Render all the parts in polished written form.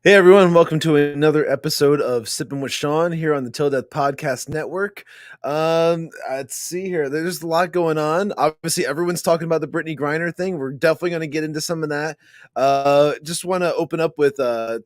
Hey everyone, welcome to another episode of Sippin with Shawn here on the Till Death Podcast Network. Let's see here. There's a lot going on. Obviously, everyone's talking about the Brittney Griner thing. We're definitely going to get into some of that. Just want to open up with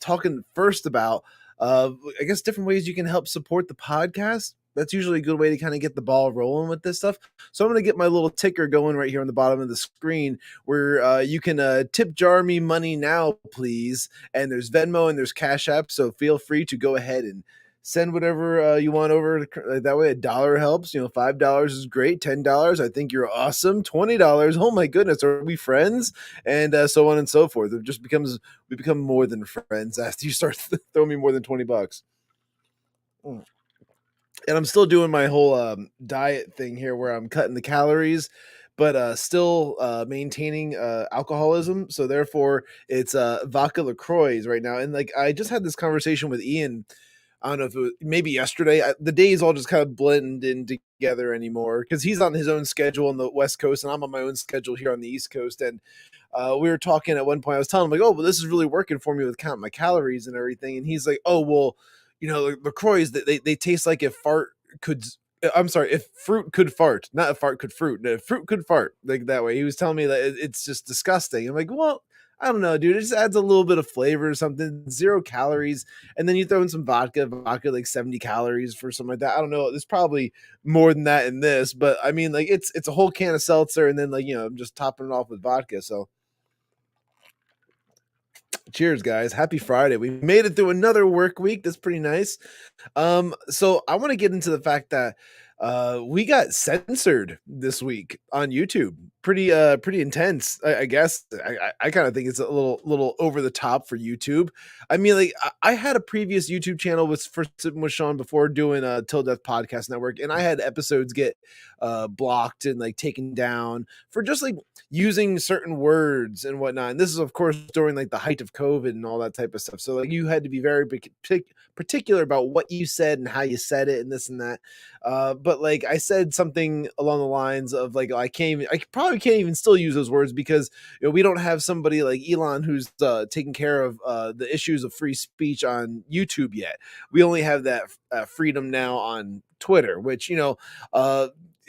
talking first about, I guess, different ways you can help support the podcast. That's usually a good way to kind of get the ball rolling with this stuff. So I'm going to get my little ticker going right here on the bottom of the screen where you can tip jar me money now, please. And there's Venmo and there's Cash App. So feel free to go ahead and send whatever you want over. That way $1 helps. $5 is great. $10, I think you're awesome. $20, oh my goodness, are we friends? And so on and so forth. It just we become more than friends after you start throwing me more than $20. And I'm still doing my whole diet thing here where I'm cutting the calories, but still maintaining alcoholism. So therefore, it's vodka LaCroix right now. And like I just had this conversation with Ian. I don't know if it was maybe yesterday. The days all just kind of blend in together anymore because he's on his own schedule on the West Coast and I'm on my own schedule here on the East Coast. And we were talking at one point. I was telling him like, "Oh, well, this is really working for me with counting my calories and everything." And he's like, "Oh, well." LaCroix, they taste like if fart could. I'm sorry, if fruit could fart, not if fart could fruit. No, if fruit could fart like that way. He was telling me that it's just disgusting. I'm like, well, I don't know, dude. It just adds a little bit of flavor or something. 0 calories, and then you throw in some vodka like 70 calories for something like that. I don't know. There's probably more than that in this, but I mean, like it's a whole can of seltzer, and then I'm just topping it off with vodka. So Cheers, guys. Happy Friday. We made it through another work week. That's pretty nice. So I want to get into the fact that we got censored this week on YouTube. Pretty intense, I guess. I kind of think it's a little over the top for YouTube. I mean, like I had a previous YouTube channel with for Sippin with Shawn before doing Till Death Podcast Network, and I had episodes get blocked and like taken down for just like using certain words and whatnot. And this is of course during like the height of COVID and all that type of stuff. So like you had to be very particular about what you said and how you said it and this and that. But like I said something along the lines of like I probably can't even still use those words because we don't have somebody like Elon who's taking care of the issues of free speech on YouTube yet. We only have that freedom now on Twitter, which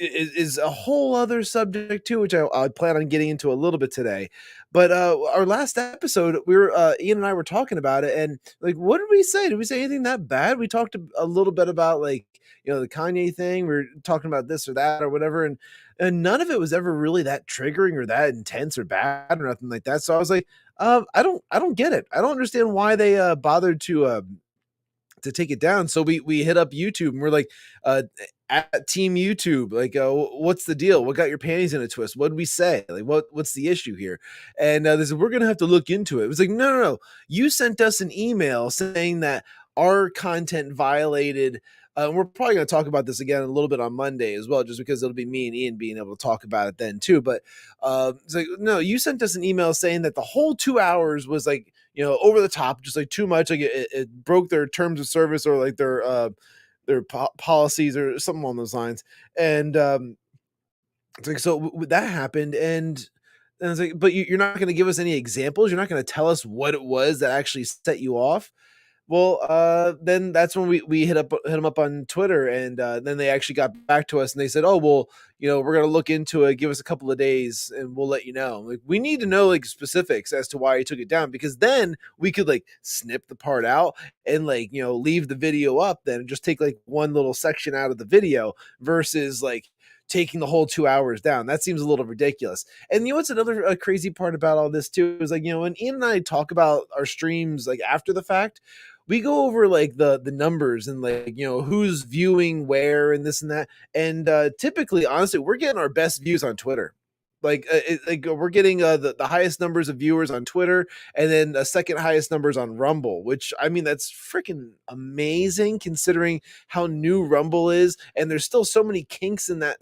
is a whole other subject too, which I plan on getting into a little bit today. But our last episode, we were Ian and I were talking about it, and like, what did we say? Did we say anything that bad? We talked a little bit about like the Kanye thing. We were talking about this or that or whatever, and none of it was ever really that triggering or that intense or bad or nothing like that. So I was like, I don't get it. I don't understand why they bothered to take it down. So we hit up YouTube and we're like, at Team YouTube, like, what's the deal? What got your panties in a twist? What did we say? Like, what's the issue here? And they said we're gonna have to look into it. It was like, no. You sent us an email saying that our content violated. We're probably going to talk about this again a little bit on Monday as well, just because it'll be me and Ian being able to talk about it then too. But it's like, no, you sent us an email saying that the whole 2 hours was like, over the top, just like too much. Like it broke their terms of service or like their policies or something along those lines. And it's like, so that happened. And I was like, but you're not going to give us any examples. You're not going to tell us what it was that actually set you off. Well, then that's when we hit them up on Twitter, and then they actually got back to us and they said, "Oh, well, we're gonna look into it. Give us a couple of days, and we'll let you know." Like, we need to know like specifics as to why you took it down, because then we could like snip the part out and like leave the video up, then just take like one little section out of the video versus like taking the whole 2 hours down. That seems a little ridiculous. And what's another crazy part about all this too is like when Ian and I talk about our streams like after the fact, we go over like the numbers and like who's viewing where and this and that, and typically honestly we're getting our best views on Twitter. Like we're getting the highest numbers of viewers on Twitter, and then the second highest numbers on Rumble, which I mean that's freaking amazing considering how new Rumble is, and there's still so many kinks in that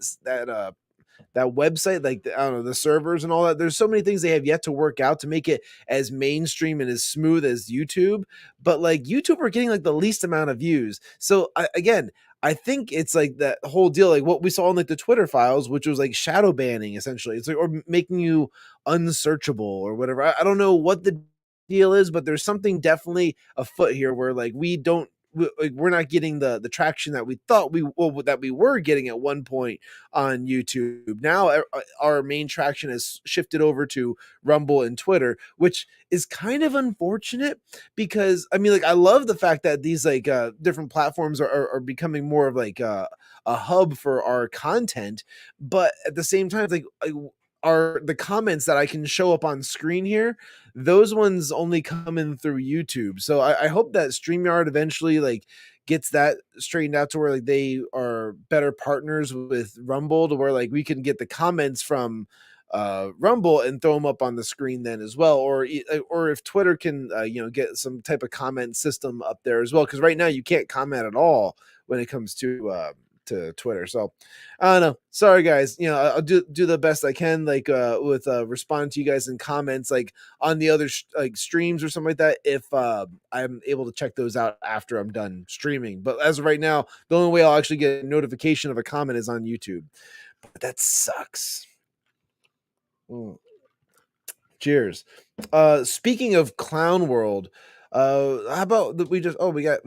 website, like I don't know, the servers and all that. There's so many things they have yet to work out to make it as mainstream and as smooth as YouTube. But like YouTube are getting like the least amount of views. So I think it's like that whole deal, like what we saw in like the Twitter files, which was like shadow banning essentially. It's like, or making you unsearchable or whatever. I don't know what the deal is, but there's something definitely afoot here where like we're not getting the traction that we thought that we were getting at one point on YouTube. Now our main traction has shifted over to Rumble and Twitter, which is kind of unfortunate because I mean, like, I love the fact that these like different platforms are becoming more of like a hub for our content, but at the same time, like are the comments that I can show up on screen here, those ones only come in through YouTube. So I hope that StreamYard eventually like gets that straightened out to where like they are better partners with Rumble, to where like we can get the comments from Rumble and throw them up on the screen then as well, or if Twitter can get some type of comment system up there as well, because right now you can't comment at all when it comes to Twitter. So I don't know. Sorry guys. I'll do the best I can, like with responding to you guys in comments, like on the other like streams or something like that, if I'm able to check those out after I'm done streaming. But as of right now, the only way I'll actually get a notification of a comment is on YouTube. But that sucks. Cheers. Speaking of Clown World, how about that we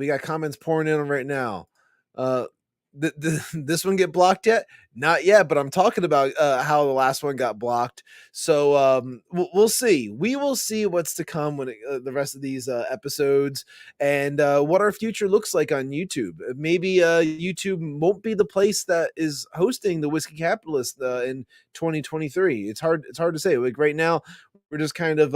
got comments pouring in right now. This one get blocked yet? Not yet, but I'm talking about how the last one got blocked. So we'll see. We will see what's to come when the rest of these episodes, and what our future looks like on YouTube. Maybe YouTube won't be the place that is hosting the Whiskey Capitalist in 2023. It's hard to say. Like right now, We're just kind of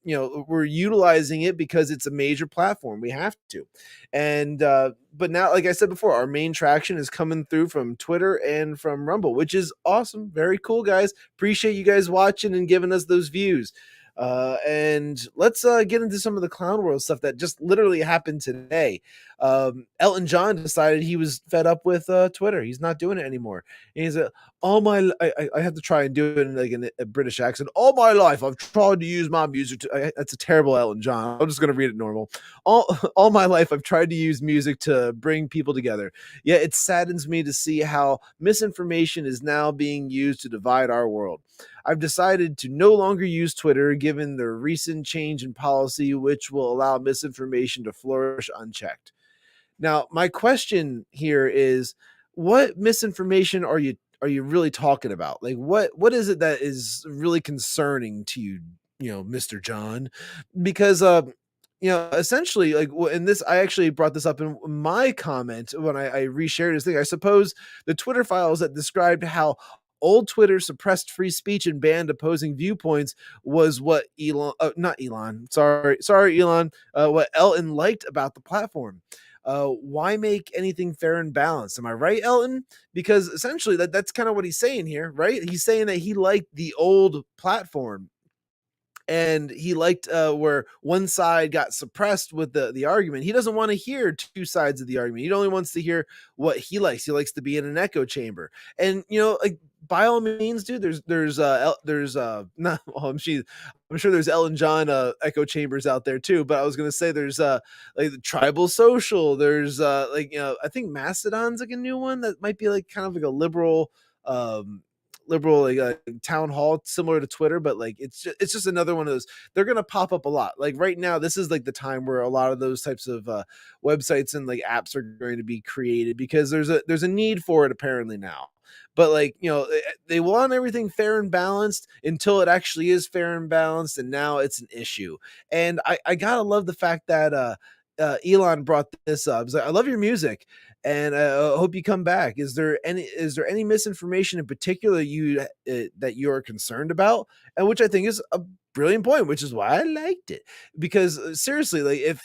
we're utilizing it because it's a major platform. We have to. And but now, like I said before, our main traction is coming through from Twitter and from Rumble, which is awesome. Very cool, guys. Appreciate you guys watching and giving us those views. And let's get into some of the clown world stuff that just literally happened today. Elton John decided he was fed up with Twitter. He's not doing it anymore. And he's I have to try and do it in like a British accent. All my life, I've tried to use my music that's a terrible Elton John. I'm just going to read it normal. All my life, I've tried to use music to bring people together. Yet it saddens me to see how misinformation is now being used to divide our world. I've decided to no longer use Twitter given the recent change in policy, which will allow misinformation to flourish unchecked. Now, my question here is, what misinformation are you really talking about? Like, what is it that is really concerning to you, Mr. John? Because essentially, like, and this, I actually brought this up in my comment when I reshared this thing. I suppose the Twitter files that described how old Twitter suppressed free speech and banned opposing viewpoints was what not Elon, sorry, Elon, what Elton liked about the platform. Why make anything fair and balanced? Am I right, Elton? Because essentially that's kind of what he's saying here, right? He's saying that he liked the old platform, and he liked where one side got suppressed with the argument. He doesn't want to hear two sides of the argument. He only wants to hear what he likes. He likes to be in an echo chamber. And like, by all means, dude, there's not well, I'm sure there's Elton John echo chambers out there too, but I was gonna say there's like the Tribal Social. There's I think Mastodon's like a new one that might be like kind of like a liberal like town hall similar to Twitter, but like it's just another one of those. They're gonna pop up a lot. Like right now, this is like the time where a lot of those types of websites and like apps are going to be created because there's a need for it apparently now. But like they want everything fair and balanced until it actually is fair and balanced, and now it's an issue. And I gotta love the fact that Elon brought this up. He's like, I love your music, and I hope you come back. Is there any misinformation in particular that you're concerned about? And which I think is a brilliant point, which is why I liked it. Because seriously, like if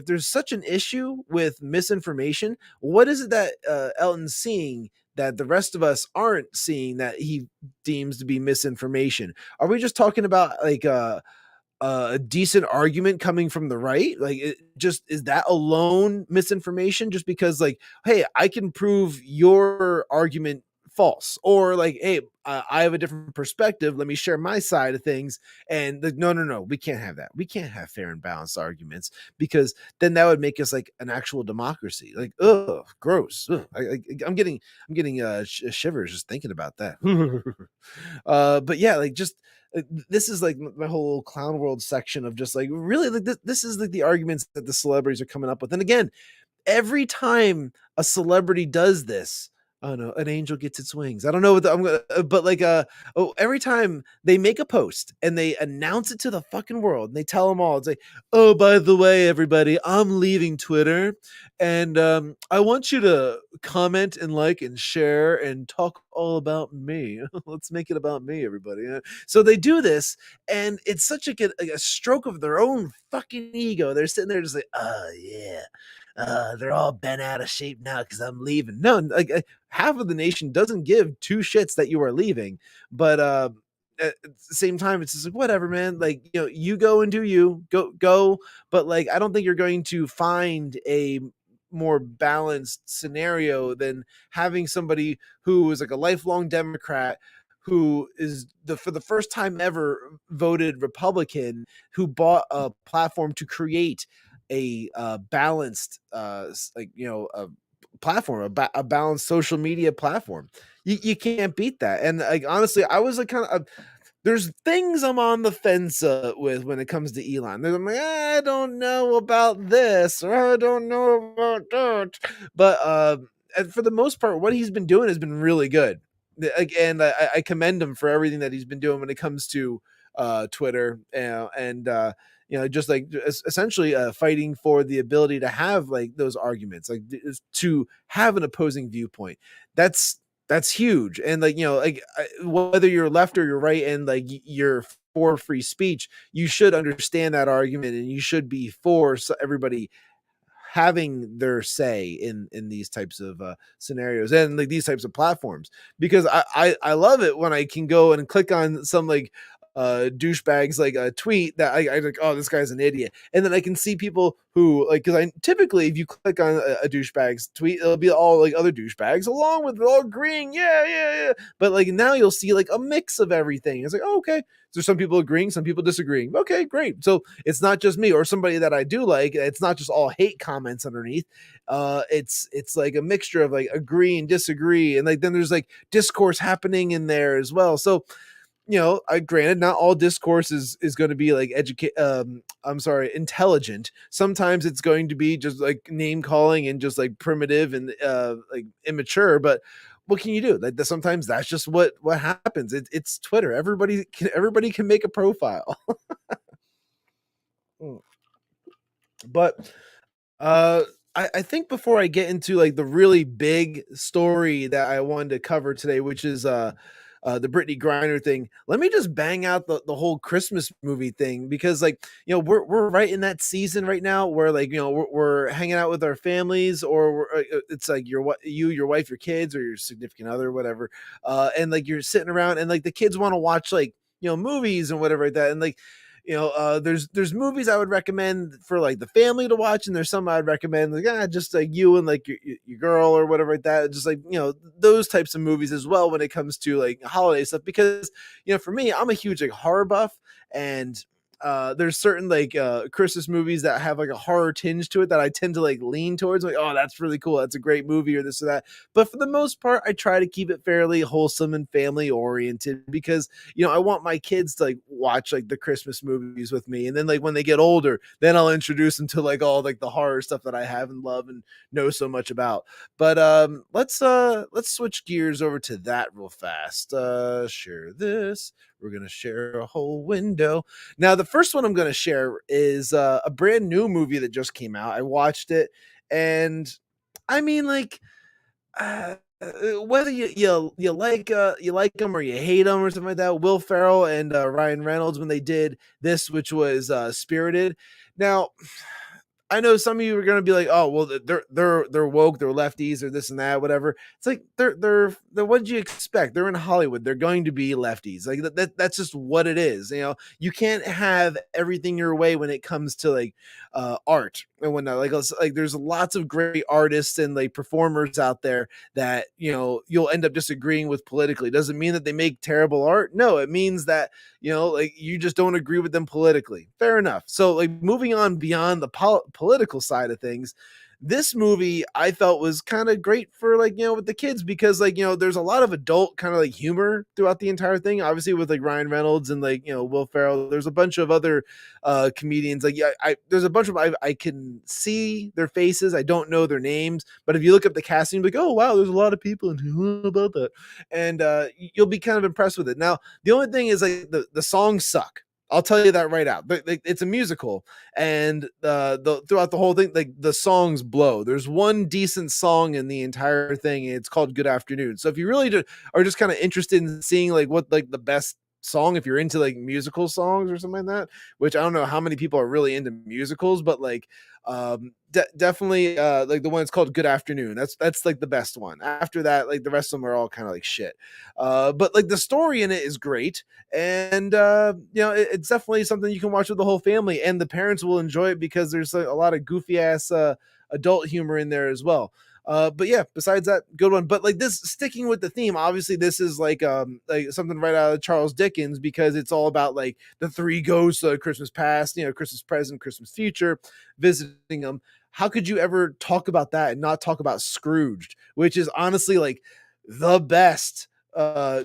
there's such an issue with misinformation, what is it that Elton's seeing that the rest of us aren't seeing that he deems to be misinformation? Are we just talking about like a decent argument coming from the right? Like, it just is that alone misinformation? Just because, like, hey, I can prove your argument false, or like, hey, I have a different perspective. Let me share my side of things. And like, no, we can't have that. We can't have fair and balanced arguments because then that would make us like an actual democracy. Like, ugh, gross. Ugh. I'm getting shivers just thinking about that. But yeah, like just this is like my whole clown world section of just like really like this is like the arguments that the celebrities are coming up with. And again, every time a celebrity does this, oh no, an angel gets its wings. I don't know what I'm gonna, but like every time they make a post and they announce it to the fucking world and they tell them all, it's like, oh, by the way, everybody, I'm leaving Twitter, and I want you to comment and like and share and talk all about me. Let's make it about me, everybody. So they do this, and it's such a stroke of their own fucking ego. They're sitting there just like, oh yeah. They're all bent out of shape now because I'm leaving. No, like half of the nation doesn't give two shits that you are leaving, but at the same time, it's just like whatever, man. Like you go and do you go, but like I don't think you're going to find a more balanced scenario than having somebody who is like a lifelong Democrat who is for the first time ever voted Republican, who bought a platform to create a balanced a platform, a balanced social media platform. You can't beat that. And like honestly, I was like kind of there's things I'm on the fence with when it comes to Elon. I'm like, I don't know about this, or I don't know about that. But and for the most part, what he's been doing has been really good. And I commend him for everything that he's been doing when it comes to Twitter and just like essentially fighting for the ability to have like those arguments, like to have an opposing viewpoint. That's huge. And like whether you're left or you're right and like you're for free speech, you should understand that argument, and you should be for everybody having their say in these types of scenarios and like these types of platforms, because I love it when I can go and click on some like douchebags like a tweet that I like, oh, this guy's an idiot, and then I can see people who like, because I typically, if you click on a douchebag's tweet, it'll be all like other douchebags along with all agreeing, yeah, but like now you'll see like a mix of everything. It's like, oh, okay, so some people agreeing, some people disagreeing. Okay, great. So it's not just me or somebody that I do like. It's not just all hate comments underneath. It's like a mixture of like agree and disagree, and like then there's like discourse happening in there as well. So I granted not all discourse is going to be like intelligent. Sometimes it's going to be just like name calling and just like primitive and like immature, but what can you do? Like sometimes that's just what happens. It's Twitter. Everybody can make a profile. But I think before I get into like the really big story that I wanted to cover today, which is the Brittney Griner thing, let me just bang out the whole Christmas movie thing, because like, we're right in that season right now where like, we're hanging out with our families, or it's like your wife, your kids, or your significant other, whatever. And like you're sitting around and like the kids want to watch like, movies and whatever like that. And like, there's movies I would recommend for like the family to watch, and there's some I'd recommend like just like you and like your girl or whatever like that. Just like those types of movies as well when it comes to like holiday stuff, because for me, I'm a huge like horror buff, and there's certain like Christmas movies that have like a horror tinge to it that I tend to like lean towards, like, oh, that's really cool, that's a great movie, or this or that. But for the most part, I try to keep it fairly wholesome and family oriented, because I want my kids to like watch like the Christmas movies with me, and then like when they get older, then I'll introduce them to like all like the horror stuff that I have and love and know so much about. But let's switch gears over to that real fast. Share this. We're gonna share a whole window. Now, the first one I'm going to share is a brand new movie that just came out. I watched it, and I mean, like, whether you like them or you hate them or something like that, Will Ferrell and Ryan Reynolds, when they did this, which was Spirited. Now, I know some of you are going to be like, oh, well, they're woke, they're lefties, or this and that, whatever. It's like they're what did you expect? They're in Hollywood. They're going to be lefties. Like that's just what it is. You can't have everything your way when it comes to like art and whatnot. Like there's lots of great artists and like performers out there that you'll end up disagreeing with politically. Doesn't mean that they make terrible art. No, it means that like you just don't agree with them politically. Fair enough. So like moving on beyond the political side of things, this movie I felt was kind of great for like, with the kids, because like, there's a lot of adult kind of like humor throughout the entire thing, obviously with like Ryan Reynolds and like, Will Ferrell. There's a bunch of other comedians. Like, there's a bunch of, I can see their faces. I don't know their names, but if you look up the casting, you'll be like, oh wow, there's a lot of people in here about that. And you'll be kind of impressed with it. Now, the only thing is like the songs suck. I'll tell you that right out. But it's a musical, and throughout the whole thing, like the songs blow. There's one decent song in the entire thing, and it's called "Good Afternoon." So if you really are just kind of interested in seeing like what like the best song, if you're into like musical songs or something like that, which I don't know how many people are really into musicals, but like definitely like the one that's called Good Afternoon, that's like the best one. After that, like the rest of them are all kind of like shit, but like the story in it is great, and it's definitely something you can watch with the whole family, and the parents will enjoy it because there's like, a lot of goofy ass adult humor in there as well. But yeah, besides that, good one. But like this, sticking with the theme, obviously this is like something right out of Charles Dickens, because it's all about like the three ghosts of Christmas past, Christmas present, Christmas future, visiting them. How could you ever talk about that and not talk about Scrooged, which is honestly like the best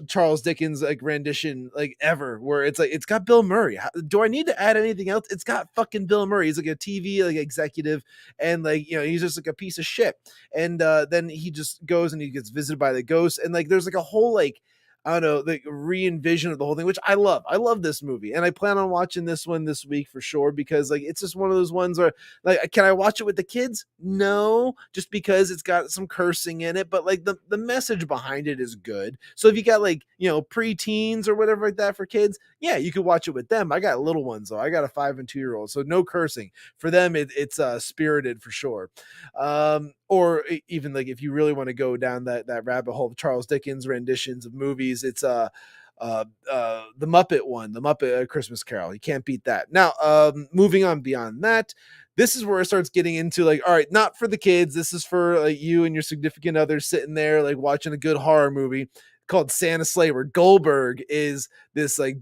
Charles Dickens like rendition like ever, where it's like it's got Bill Murray. Do I need to add anything else? It's got fucking Bill Murray. He's like a TV like executive, and like he's just like a piece of shit. And then he just goes and he gets visited by the ghost, and like there's like a whole like I don't know, the re-envision of the whole thing, which I love. I love this movie, and I plan on watching this one this week for sure because like it's just one of those ones where like can I watch it with the kids? No, just because it's got some cursing in it, but like the message behind it is good. So if you got like, preteens or whatever like that for kids, yeah, you could watch it with them. I got little ones though. I got a 5 and 2 year old, so no cursing. For them it's spirited for sure. Or even like if you really want to go down that rabbit hole of Charles Dickens renditions of movies, it's the Muppet one, the Muppet Christmas Carol. You can't beat that. Now, moving on beyond that, this is where it starts getting into like, all right, not for the kids. This is for like you and your significant other sitting there like watching a good horror movie called Santa Slay, where Goldberg is this like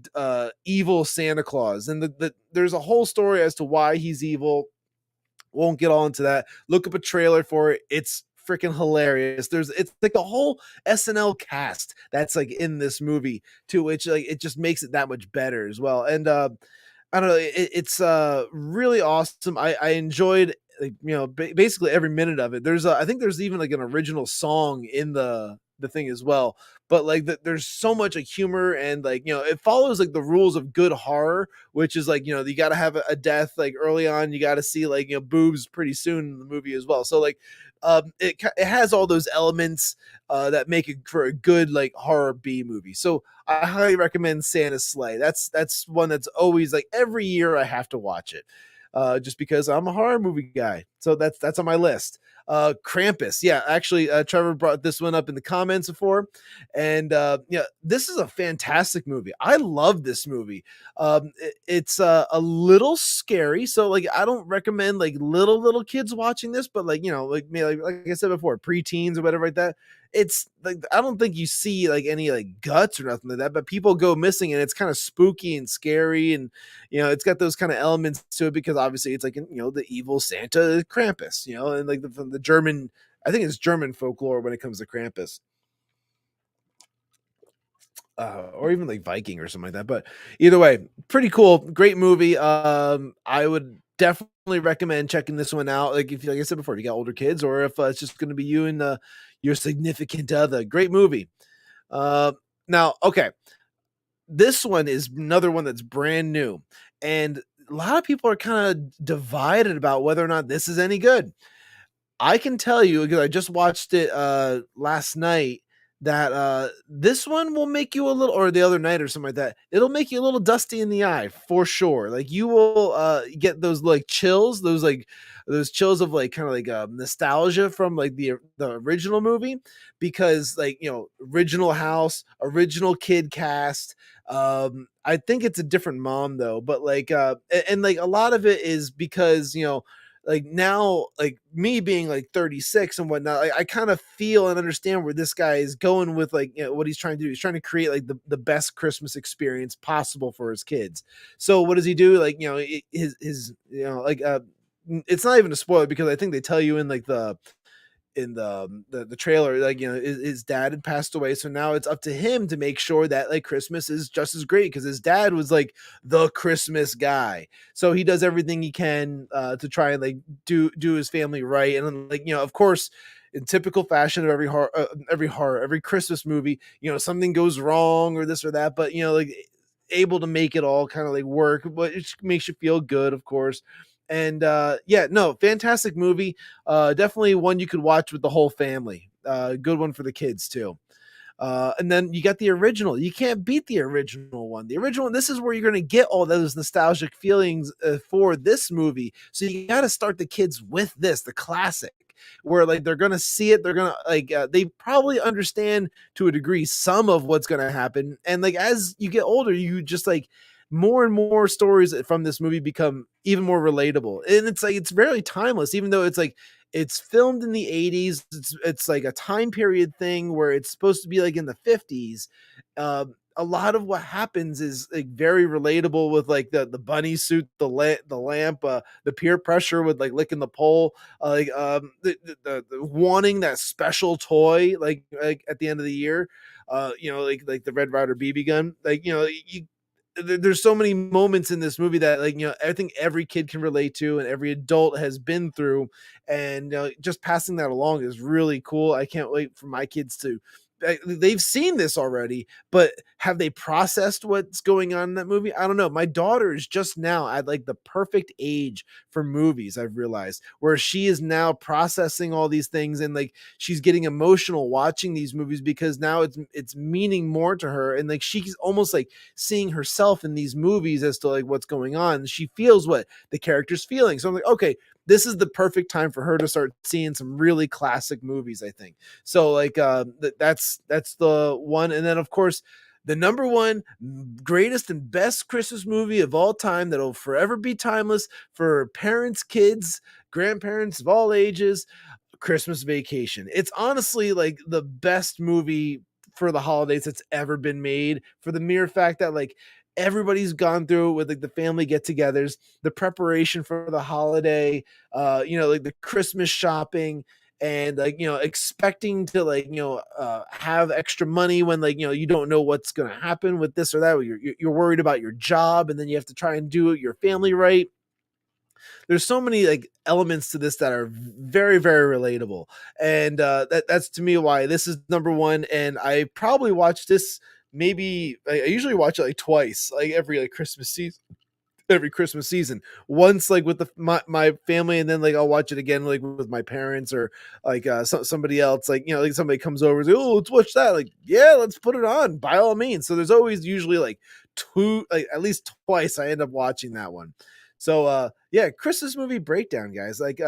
evil Santa Claus, and there's a whole story as to why he's evil. Won't get all into that. Look up a trailer for it. It's freaking hilarious. It's like a whole SNL cast that's like in this movie, to which like it just makes it that much better as well. And I don't know, it's really awesome. I enjoyed like basically every minute of it. I think there's even like an original song in the thing as well, but like there's so much like humor, and like it follows like the rules of good horror, which is like you got to have a death like early on, you got to see like boobs pretty soon in the movie as well. So like it has all those elements that make it for a good like horror B movie. So I highly recommend Santa Slay. That's one that's always like every year I have to watch it. Just because I'm a horror movie guy. So that's on my list. Krampus. Yeah, actually, Trevor brought this one up in the comments before. And yeah, this is a fantastic movie. I love this movie. It's a little scary. So like I don't recommend like little kids watching this, but like, like I said before, preteens or whatever like that. It's like I don't think you see like any like guts or nothing like that, but people go missing and it's kind of spooky and scary, and it's got those kind of elements to it because obviously it's like the evil Santa Krampus, and like from the German, I think it's German folklore when it comes to Krampus. Or even like Viking or something like that. But either way, pretty cool, great movie. I would definitely recommend checking this one out. Like if, like I said before, if you got older kids, or if it's just going to be you and your significant other. Great movie. Now, okay, this one is another one that's brand new, and a lot of people are kind of divided about whether or not this is any good. I can tell you because I just watched it last night that this one will make you a little, or the other night or something like that. It'll make you a little dusty in the eye for sure. Like you will get those like chills, those chills of like kind of like nostalgia from like the original movie, because like original house, original kid cast. I think it's a different mom though, but like and like a lot of it is because like now, like me being like 36 and whatnot, I kind of feel and understand where this guy is going with like what he's trying to do. He's trying to create like the best Christmas experience possible for his kids. So what does he do? Like his like it's not even a spoiler because I think they tell you in like the trailer, like his dad had passed away, so now it's up to him to make sure that like Christmas is just as great, because his dad was like the Christmas guy, so he does everything he can to try and like do his family right. And then like of course, in typical fashion of every Christmas movie, something goes wrong or this or that, but like able to make it all kind of like work, but it makes you feel good, of course. And yeah, no, fantastic movie. Definitely one you could watch with the whole family. Good one for the kids too. And then you got the original. You can't beat the original one. The original one, this is where you're going to get all those nostalgic feelings for this movie. So you got to start the kids with this, the classic, where like they're going to see it. They're going to like, they probably understand to a degree some of what's going to happen. And like, as you get older, you just like, more and more stories from this movie become even more relatable. And it's like, it's very timeless, even though it's like, it's filmed in the 80s. It's like a time period thing where it's supposed to be like in the 50s. A lot of what happens is like very relatable with like the bunny suit, the lamp, the peer pressure with like licking the pole, the wanting that special toy like at the end of the year, like the Red Ryder BB gun, like there's so many moments in this movie that like I think every kid can relate to and every adult has been through, and just passing that along is really cool. I can't wait for my kids to they've seen this already, but have they processed what's going on in that movie? I don't know. My daughter is just now at like the perfect age for movies, I've realized, where she is now processing all these things, and like she's getting emotional watching these movies because now it's meaning more to her, and like she's almost like seeing herself in these movies as to like what's going on. She feels what the character's feeling. So I'm like, okay, this is the perfect time for her to start seeing some really classic movies, I think. So like that's the one. And then of course the number one greatest and best Christmas movie of all time that'll forever be timeless for parents, kids, grandparents of all ages, Christmas Vacation. It's honestly like the best movie for the holidays that's ever been made, for the mere fact that like everybody's gone through it with like the family get-togethers, the preparation for the holiday, like the Christmas shopping, and like expecting to like have extra money when like you don't know what's going to happen with this or that. You're worried about your job, and then you have to try and do your family right. There's so many like elements to this that are very, very relatable, and that's to me why this is number one. And I probably watch this, maybe I usually watch it like twice, like every like Christmas season, once like with my family, and then like I'll watch it again like with my parents, or like somebody else, like like somebody comes over and says, oh, let's watch that, like yeah, let's put it on by all means. So there's always usually like two, like at least twice I end up watching that one. So yeah, Christmas movie breakdown, guys. Like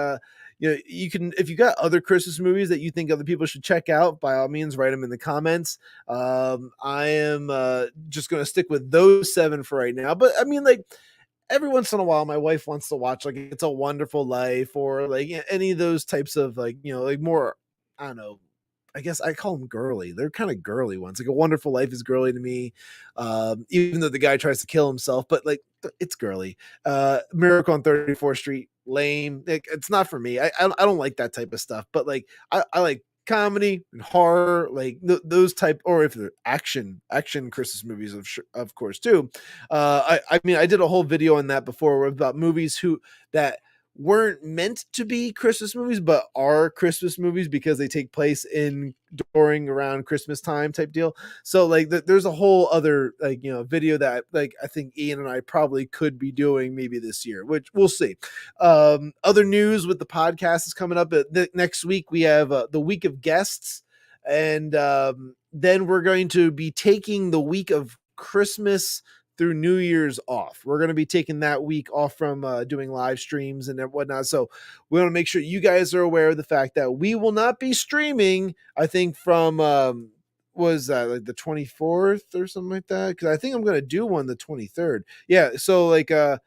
you can, if you got other Christmas movies that you think other people should check out, by all means write them in the comments. I am just gonna stick with those 7 for right now, but I mean, like every once in a while my wife wants to watch like It's a Wonderful Life, or like any of those types of like like more, I don't know, I guess I call them girly. They're kind of girly ones. Like A Wonderful Life is girly to me, even though the guy tries to kill himself, but like it's girly. Miracle on 34th Street, lame. Like, it's not for me. I don't like that type of stuff. But like I like comedy and horror, like those type, or if they're action Christmas movies, of course too. I mean, I did a whole video on that before about movies that weren't meant to be Christmas movies, but are Christmas movies because they take place during around Christmas time type deal. So like there's a whole other like video that like I think Ian and I probably could be doing maybe this year, which we'll see. Other news with the podcast is coming up. Next week we have the week of guests, and then we're going to be taking the week of Christmas through New Year's off. We're going to be taking that week off from doing live streams and whatnot. So we want to make sure you guys are aware of the fact that we will not be streaming, I think from, was that like the 24th or something like that? Because I think I'm going to do one the 23rd. Yeah. So like, I'm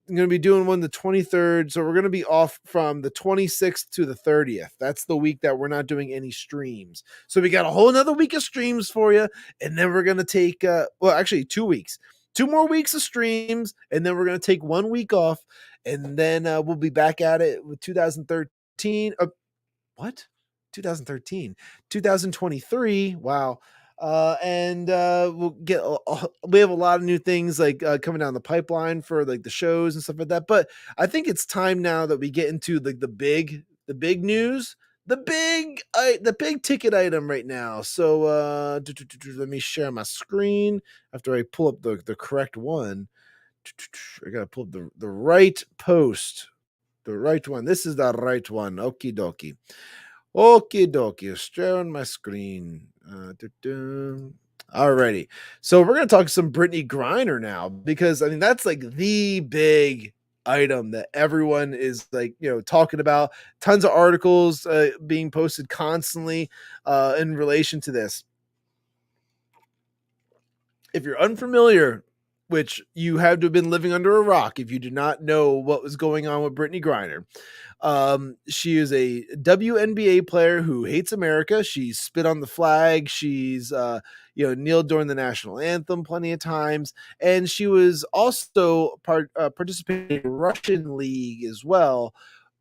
going to be doing one the 23rd. So we're going to be off from the 26th to the 30th. That's the week that we're not doing any streams. So we got a whole nother week of streams for you. And then we're going to take, actually 2 weeks. 2 more weeks of streams, and then we're going to take 1 week off, and then we'll be back at it with 2013. What? 2013, 2023. Wow. And we have a lot of new things like coming down the pipeline for like the shows and stuff like that. But I think it's time now that we get into like the big news, the big ticket item right now. So let me share my screen after I pull up the correct one. I gotta pull up the right post, the right one. This is the right one. Okie dokie. Okie dokie. Sharing my screen. Alrighty. So we're gonna talk some Brittney Griner now, because I mean that's like the big item that everyone is like talking about. Tons of articles being posted constantly in relation to this. If you're unfamiliar, which you have to have been living under a rock if you do not know what was going on with Brittney Griner. She is a WNBA player who hates America. She's spit on the flag. She's kneeled during the national anthem plenty of times, and she was also participating in the Russian league as well.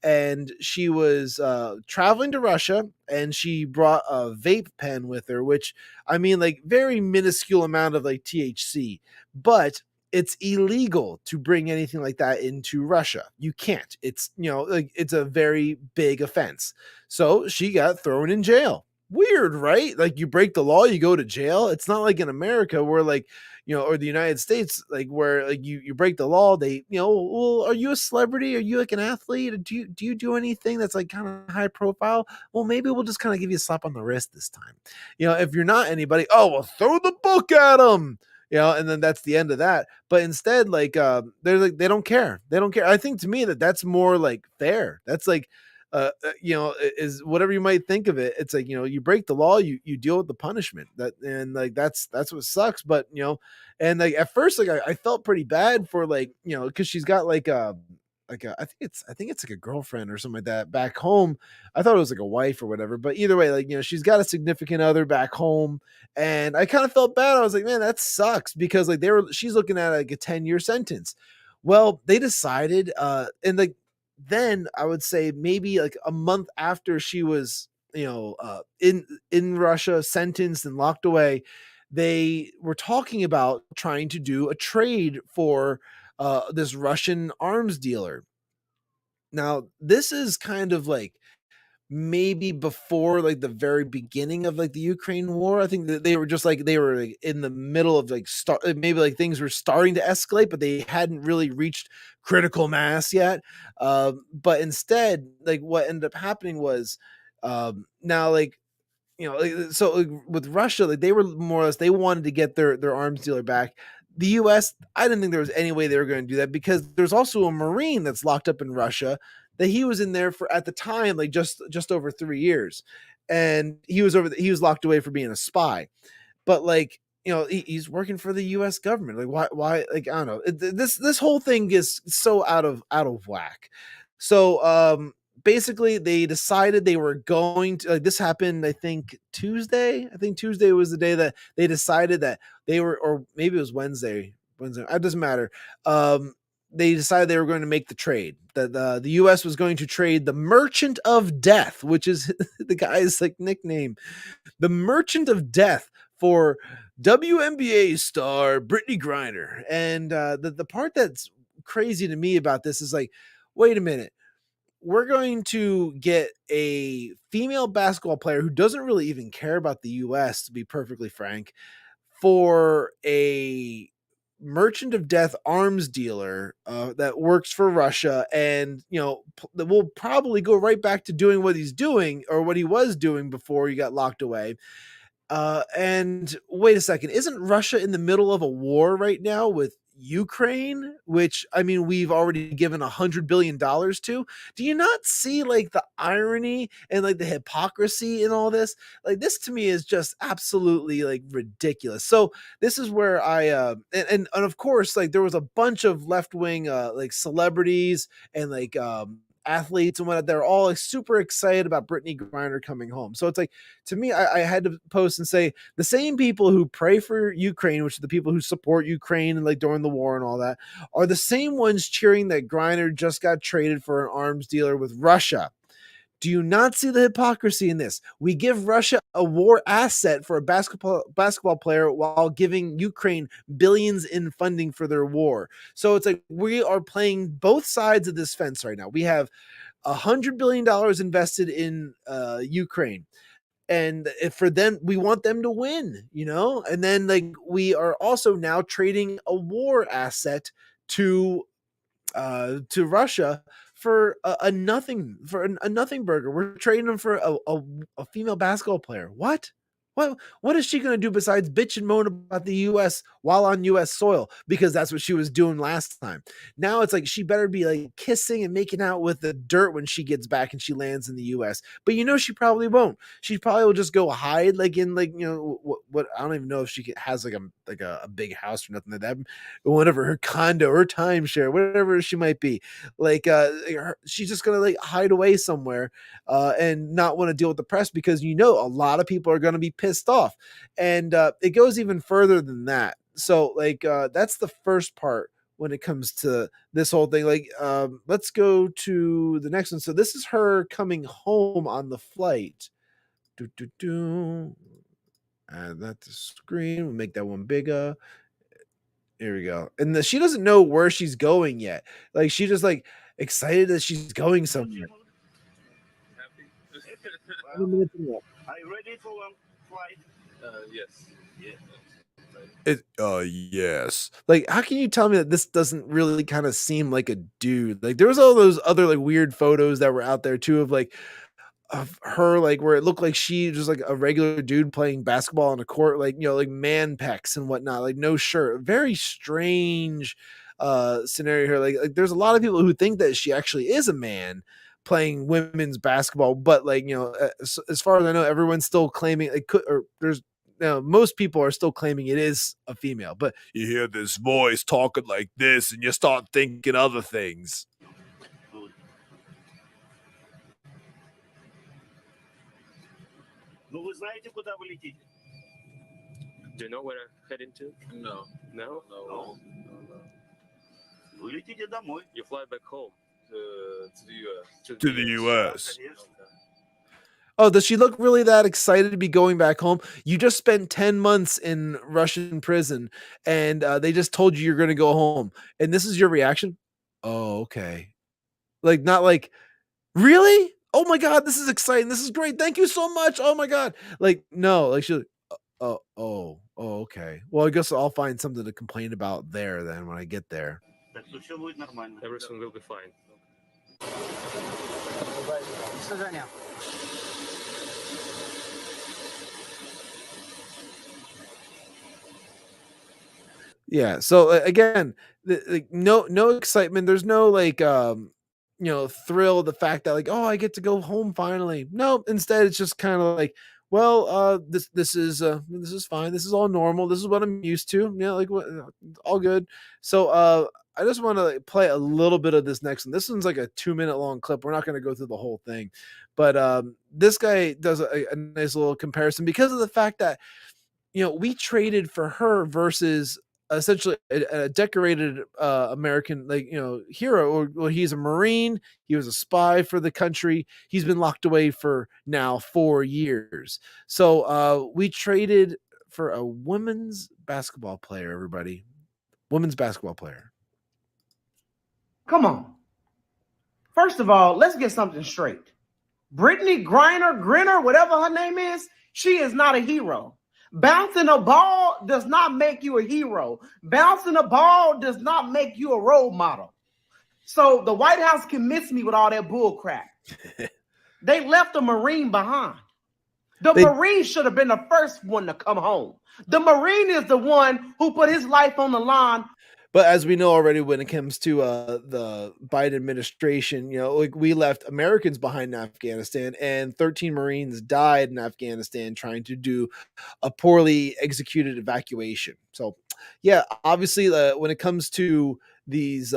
And she was traveling to Russia, and she brought a vape pen with her, which I mean, like very minuscule amount of like THC, but it's illegal to bring anything like that into Russia. You can't. It's like it's a very big offense. So she got thrown in jail Weird, right? Like you break the law, you go to jail. It's not like in America where like, or the United States, like where like you break the law, they, well, are you a celebrity? Are you like an athlete? Do you do anything that's like kind of high profile? Well, maybe we'll just kind of give you a slap on the wrist this time. If you're not anybody, oh well, throw the book at them. And then that's the end of that. But instead, like, they're like, they don't care. They don't care. I think to me that's more like fair. That's like, is whatever you might think of it. It's like, you break the law, you deal with the punishment and like, that's what sucks. But, and like, at first, like, I felt pretty bad for like, cause she's got like, I think it's like a girlfriend or something like that back home. I thought it was like a wife or whatever, but either way, like, she's got a significant other back home, and I kind of felt bad. I was like, man, that sucks, because like she's looking at like a 10-year sentence. Well, they decided, and like, then I would say maybe like a month after she was, in Russia, sentenced and locked away, they were talking about trying to do a trade for this Russian arms dealer. Now, this is kind of like maybe before like the very beginning of like the Ukraine war. I think that they were just like, they were like in the middle of like maybe like things were starting to escalate, but they hadn't really reached critical mass yet. But instead, like what ended up happening was, now like, so like, with Russia, like they were more or less, they wanted to get their arms dealer back. The US, I didn't think there was any way they were going to do that, because there's also a Marine that's locked up in Russia, that he was in there for, at the time, like just over 3 years, and he was locked away for being a spy. But like, he's working for the US government. Like why like, I don't know. This whole thing is so out of whack. So basically they decided they were going to, like, this happened, I think Tuesday. I think Tuesday was the day that they decided that they were, or maybe it was Wednesday. It doesn't matter. They decided they were going to make the trade. That the US was going to trade the Merchant of Death, which is the guy's like nickname, the Merchant of Death, for WNBA star Brittney Griner. And the part that's crazy to me about this is like, wait a minute, we're going to get a female basketball player who doesn't really even care about the US, to be perfectly frank, for a Merchant of Death arms dealer that works for Russia, and will probably go right back to doing what he's doing, or what he was doing before he got locked away. And wait a second, isn't Russia in the middle of a war right now with Ukraine, which, I mean, we've already given $100 billion to? Do you not see like the irony and like the hypocrisy in all this? Like, this to me is just absolutely like ridiculous. So this is where I and of course, like, there was a bunch of left-wing like celebrities and like athletes and whatnot. They're all like super excited about Brittney Griner coming home. So it's like, to me, I had to post and say, the same people who pray for Ukraine, which are the people who support Ukraine and like during the war and all that, are the same ones cheering that Griner just got traded for an arms dealer with Russia. Do you not see the hypocrisy in this? We give Russia a war asset for a basketball player while giving Ukraine billions in funding for their war. So it's like, we are playing both sides of this fence right now. We have $100 billion invested in Ukraine, and if for them, we want them to win, and then like, we are also now trading a war asset to Russia for a nothing, for a nothing burger. We're trading them for a female basketball player. What is she going to do besides bitch and moan about the US while on US soil? Because that's what she was doing last time. Now it's like, she better be like kissing and making out with the dirt when she gets back and she lands in the US. But she probably won't. She probably will just go hide like in like, what I don't even know if she has like a big house or nothing like that. Whatever, her condo or timeshare, whatever she might be. Like she's just gonna like hide away somewhere and not want to deal with the press, because a lot of people are going to be pissed off. And it goes even further than that. So like that's the first part when it comes to this whole thing. Like let's go to the next one. So this is her coming home on the flight. Add that to screen. We'll make that one bigger. Here we go. And she doesn't know where she's going yet. Like, she just like excited that she's going somewhere. 7 minutes and up. Are you ready for flight? Yes. Yes. Like, how can you tell me that this doesn't really kind of seem like a dude? Like, there was all those other like weird photos that were out there too of her, like where it looked like she just like a regular dude playing basketball on a court, like, you know, like man pecs and whatnot, like no shirt. Very strange scenario here. Like there's a lot of people who think that she actually is a man playing women's basketball, but like, you know, as far as I know, everyone's still claiming it could, or there's, you know, most people are still claiming it is a female, but you hear this voice talking like this and you start thinking other things. Ну, вы знаете, куда вы летите? Do you know where I'm heading to? No. No? No. Вы летите домой. You fly back home to the US. To the US. Конечно. Oh, does she look really that excited to be going back home? You just spent 10 months in Russian prison and they just told you you're going to go home. And this is your reaction? Oh, okay. Like, not like, really? Oh my God, this is exciting. This is great. Thank you so much. Oh my God. Like, no, like she's like, oh, okay. Well, I guess I'll find something to complain about there then when I get there. Так что все будет нормально. Everything will be fine. Yeah. So again, no excitement. There's no like you know, thrill, the fact that like, oh, I get to go home finally. No, instead it's just kind of like, well, this is fine. This is all normal. This is what I'm used to. Yeah, like what, all good. So I just want to like, play a little bit of this next one. This one's like a 2-minute long clip. We're not going to go through the whole thing, but this guy does a nice little comparison because of the fact that, you know, we traded for her versus essentially a decorated American, like, you know, hero, or well, he's a Marine. He was a spy for the country. He's been locked away for now 4 years. So we traded for a women's basketball player, everybody. Women's basketball player. Come on. First of all, let's get something straight. Brittney Griner, whatever her name is, she is not a hero. Bouncing a ball does not make you a hero. Bouncing a ball does not make you a role model. So the White House can miss me with all that bull crap. They left a Marine behind. The Marine should have been the first one to come home. The Marine is the one who put his life on the line. But as we know already, when it comes to the Biden administration, you know, like we left Americans behind in Afghanistan, and 13 Marines died in Afghanistan trying to do a poorly executed evacuation. So, yeah, obviously, when it comes to these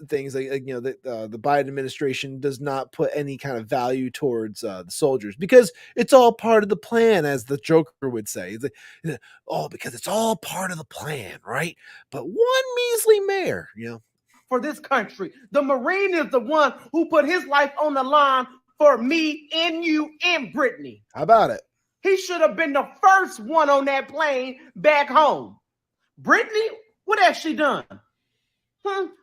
things, like you know, the Biden administration does not put any kind of value towards the soldiers because it's all part of the plan, as the Joker would say. It's like, oh, because it's all part of the plan, right? But one measly mayor, you know, for this country. The Marine is the one who put his life on the line for me and you and Brittney. How about it? He should have been the first one on that plane back home. Brittney, what has she done?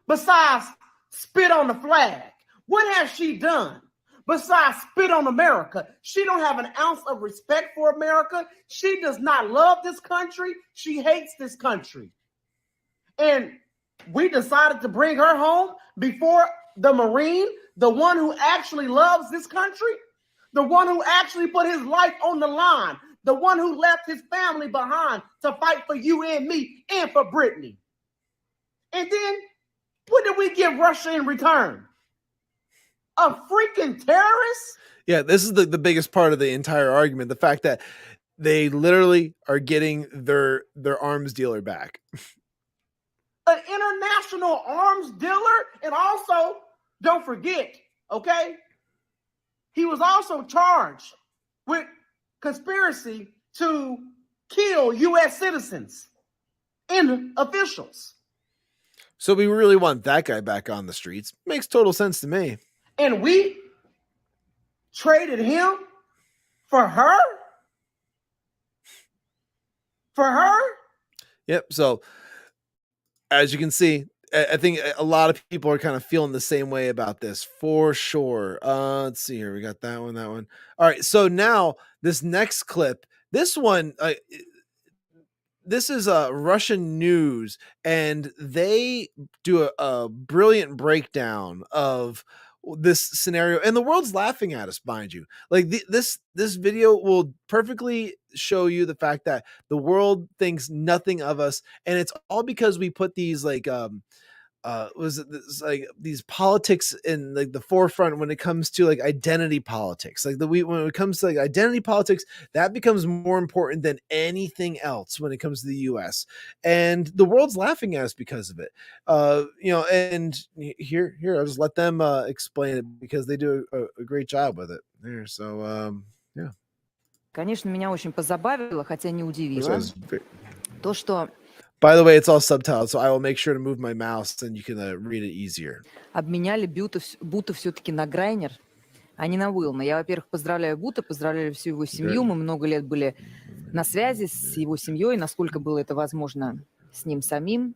Besides spit on the flag, what has she done? Besides spit on America, she don't have an ounce of respect for America. She does not love this country. She hates this country. And we decided to bring her home before the Marine, the one who actually loves this country, the one who actually put his life on the line, the one who left his family behind to fight for you and me and for Brittney. And then what did we give Russia in return? A freaking terrorist? Yeah, this is the biggest part of the entire argument. The fact that they literally are getting their arms dealer back. An international arms dealer. And also, don't forget, okay, he was also charged with conspiracy to kill U.S. citizens and officials. So we really want that guy back on the streets. Makes total sense to me. And we traded him for her? For her? Yep. So as you can see, I think a lot of people are kind of feeling the same way about this for sure. Let's see here. We got that one. All right. So now this next clip, this one, this is Russian news, and they do a brilliant breakdown of this scenario, and the world's laughing at us, mind you. Like this video will perfectly show you the fact that the world thinks nothing of us, and it's all because we put these like was it this, like these politics in like the forefront when it comes to like identity politics. Like when it comes to like identity politics, that becomes more important than anything else when it comes to the US, and the world's laughing at us because of it. And here I'll just let them explain it, because they do a great job with it there. So yeah. Конечно, меня очень позабавило, хотя не удивило, то, что By the way, it's all subtitled, so I will make sure to move my mouse and you can read it easier. обменяли Бута все-таки на Griner, а не на Уилма. Я, во-первых, поздравляю Бута, поздравляю всю его семью. Мы много лет были на связи с его семьей, насколько было это возможно с ним самим.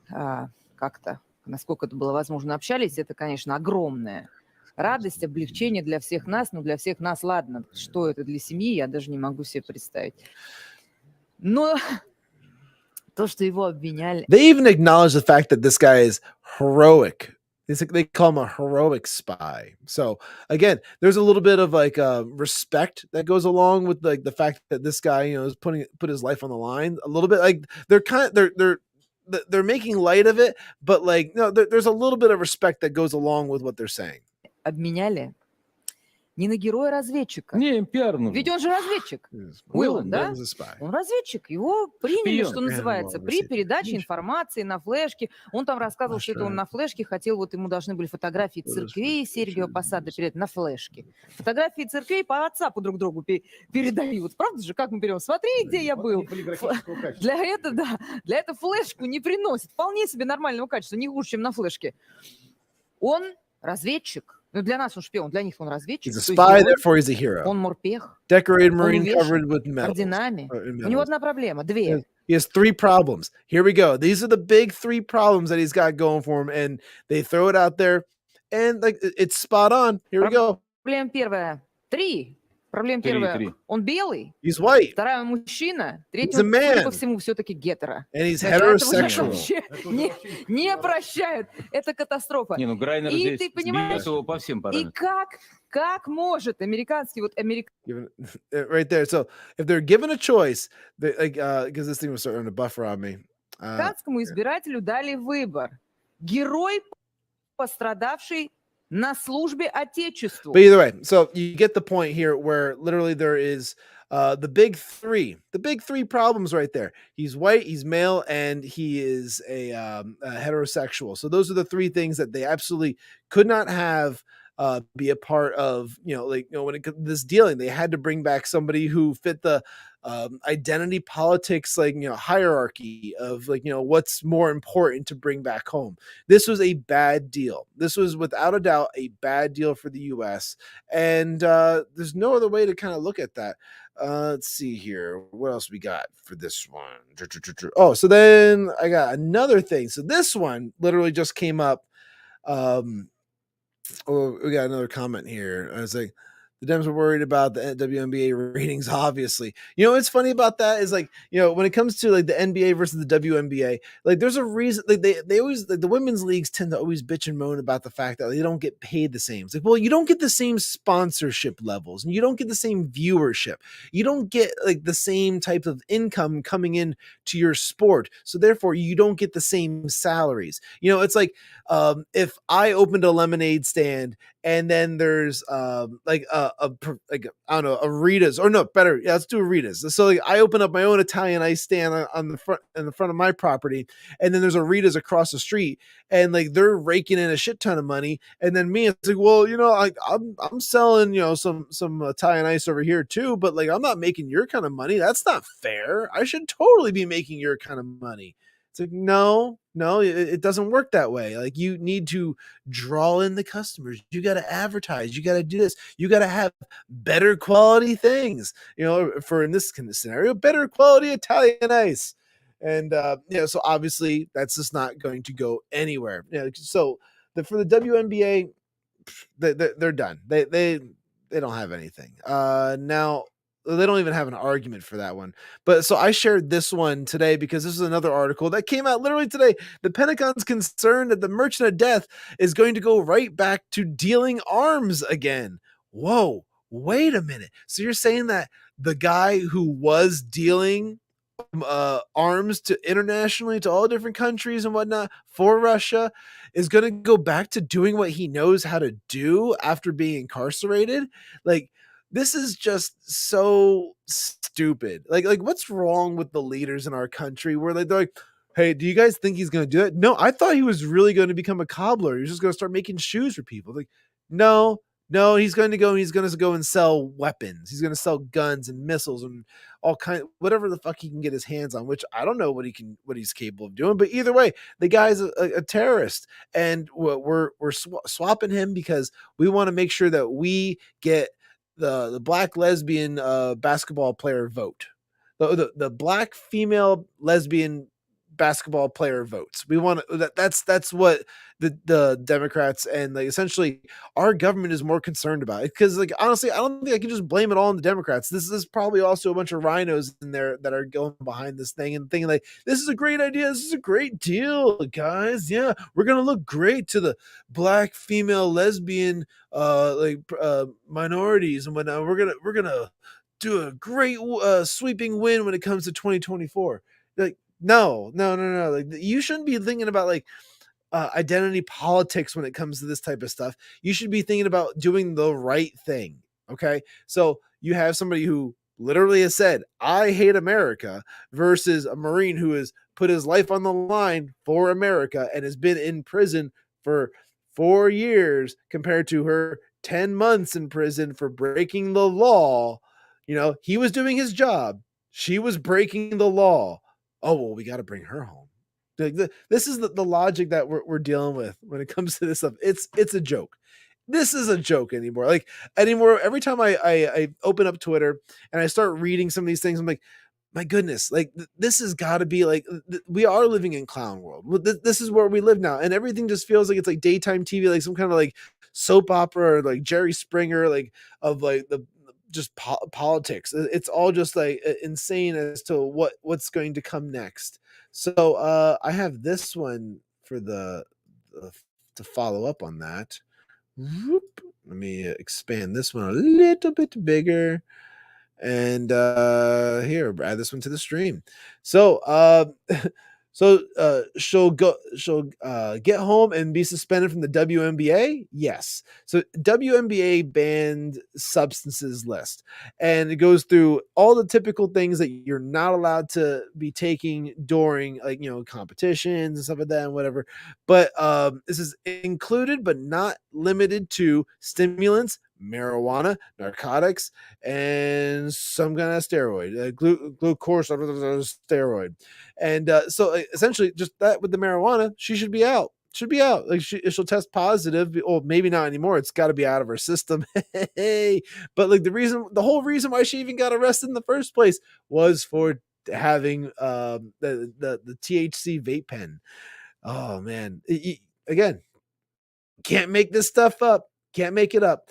Как-то, насколько это было возможно, общались. Это, конечно, огромная радость, облегчение для всех нас. Но для всех нас, ладно, что это для семьи, я даже не могу себе представить. Но то, что его обвиняли... They even acknowledge the fact that this guy is heroic. They call him a heroic spy. So again, there's a little bit of like respect that goes along with like the fact that this guy, is put his life on the line a little bit. Like they're making light of it, but like no, there's a little bit of respect that goes along with what they're saying. Обменяли не на героя-разведчика. Не, пиар нужен. Ведь он же разведчик. Уиллан, да? Он разведчик. Его приняли, Шпион. что называется, при передаче информации на флешке. Он там рассказывал, что это он на флешке хотел, вот ему должны были фотографии церквей Сергио Посада передать на флешке. Фотографии церквей по WhatsApp друг другу передают. Правда же, как мы берем? Смотри, где я был. Для этого флешку не приносит. Вполне себе нормального качества, не хуже, чем на флешке. Он разведчик. Ну, для нас он шпион, для них он разведчик. He's a spy, therefore he's a hero. Он морпех. Decorated Marine covered with medals. Орденами. У него одна проблема, две. He has 3 problems. Here we go. These are the big 3 problems that he's got going for him, and they throw it out there, and like it's spot on. Here we go. Проблема первая. 3. Проблема первая. Он белый. He's white. Вторая, он мужчина. Третья, He's a man. судя по всему, все-таки гетеро. And he's heterosexual. Не прощают. Это катастрофа. Не, ну Грайнер И здесь ты понимаешь, сбил его по всем и параметрам. как может американский, Right there. So if they're given a choice, because this thing was starting to buffer on me. американскому избирателю дали выбор. Герой, пострадавший на службе Отечеству. But either way, so you get the point here where literally there is the big 3 problems right there. He's white, he's male, and he is a heterosexual. So those are the 3 things that they absolutely could not have be a part of, when it comes to this dealing. They had to bring back somebody who fit the identity politics, hierarchy of what's more important to bring back home. This was a bad deal. This was without a doubt a bad deal for the US, and there's no other way to kind of look at that. Let's see here. What else we got for this one? Oh, so then I got another thing. So this one literally just came up. We got another comment here. I was like, the Dems were worried about the WNBA ratings, obviously. What's funny about that is when it comes to the NBA versus the WNBA, there's a reason they always, the women's leagues tend to always bitch and moan about the fact that they don't get paid the same. It's like, well, you don't get the same sponsorship levels, and you don't get the same viewership. You don't get the same type of income coming in to your sport. So therefore you don't get the same salaries. It's like if I opened a lemonade stand and then there's I don't know, a Rita's, or no, better, yeah, let's do a Rita's. So I open up my own Italian ice stand in the front of my property, and then there's a Rita's across the street, and they're raking in a shit ton of money, and then me, it's like, well, I'm selling some Italian ice over here too, but I'm not making your kind of money. That's not fair. I should totally be making your kind of money. It's like, no, it doesn't work that way. You need to draw in the customers. You got to advertise. You got to do this. You got to have better quality things. For in this kind of scenario, better quality Italian ice. And so obviously that's just not going to go anywhere. So for the WNBA, they're done. They don't have anything. Now they don't even have an argument for that one. But so I shared this one today because this is another article that came out literally today. The Pentagon's concerned that the Merchant of Death is going to go right back to dealing arms again. Whoa, wait a minute. So you're saying that the guy who was dealing arms to internationally to all different countries and whatnot for Russia is going to go back to doing what he knows how to do after being incarcerated? Like, this is just so stupid. Like what's wrong with the leaders in our country where they're like, hey, do you guys think he's going to do it? No, I thought he was really going to become a cobbler. He's just going to start making shoes for people. Like, no, he's going to go and sell weapons. He's going to sell guns and missiles and all kind of whatever the fuck he can get his hands on, which I don't know what he's capable of doing. But either way, the guy's a terrorist, and we're swapping him because we want to make sure that we get the black lesbian basketball player vote, the black female lesbian basketball player votes. We want that's what the Democrats and like essentially our government is more concerned about it. Because like honestly, I don't think I can just blame it all on the Democrats. This is probably also a bunch of rhinos in there that are going behind this thing and thinking like, this is a great idea, this is a great deal, guys. Yeah, we're gonna look great to the black female lesbian minorities and whatnot. We're gonna do a great sweeping win when it comes to 2024. Like, no. Like, you shouldn't be thinking about like identity politics when it comes to this type of stuff. You should be thinking about doing the right thing. Okay. So you have somebody who literally has said, I hate America, versus a Marine who has put his life on the line for America and has been in prison for 4 years compared to her 10 months in prison for breaking the law. He was doing his job. She was breaking the law. Oh, well, we got to bring her home. This is the logic that we're dealing with when it comes to this stuff. It's a joke. This is a joke anymore. Like anymore, every time I open up Twitter and I start reading some of these things, I'm like, my goodness, like this has got to be like, we are living in clown world. This is where we live now. And everything just feels like it's like daytime TV, like some kind of like soap opera or like Jerry Springer, like of like the just politics. It's all just like insane as to what's going to come next. So I have this one for the to follow up on that. Whoop. Let me expand this one a little bit bigger. And here, add this one to the stream. So she'll get home and be suspended from the WNBA. Yes. So WNBA banned substances list, and it goes through all the typical things that you're not allowed to be taking during like competitions and stuff like that and whatever. But this is included but not limited to stimulants, marijuana, narcotics, and some kind of steroid, steroid. And so essentially just that with the marijuana, she should be out. Like she'll test positive, or maybe not anymore. It's got to be out of her system. Hey, but like the whole reason why she even got arrested in the first place was for having the THC vape pen. Oh man, again, can't make this stuff up. Can't make it up.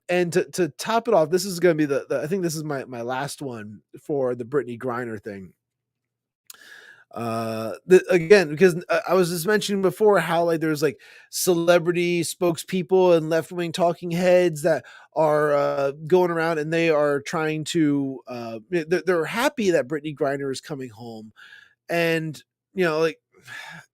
And to top it off, this is going to be I think this is my last one for the Brittney Griner thing. Again, because I was just mentioning before how like there's like celebrity spokespeople and left-wing talking heads that are going around and they are trying to they're happy that Brittney Griner is coming home, and like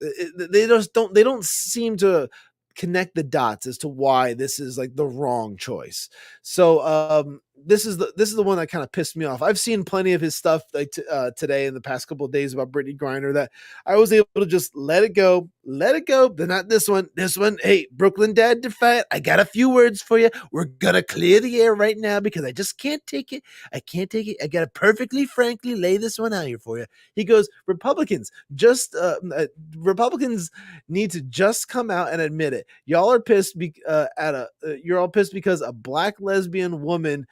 they don't seem to connect the dots as to why this is like the wrong choice. So this is the one that kind of pissed me off. I've seen plenty of his stuff like today in the past couple of days about Brittney Griner that I was able to just let it go. But not this one. Hey, Brooklyn Dad Defiant, I got a few words for you. We're gonna clear the air right now because I just can't take it. I gotta perfectly frankly lay this one out here for you. He goes, Republicans need to just come out and admit it. Y'all are pissed you're all pissed because a black lesbian woman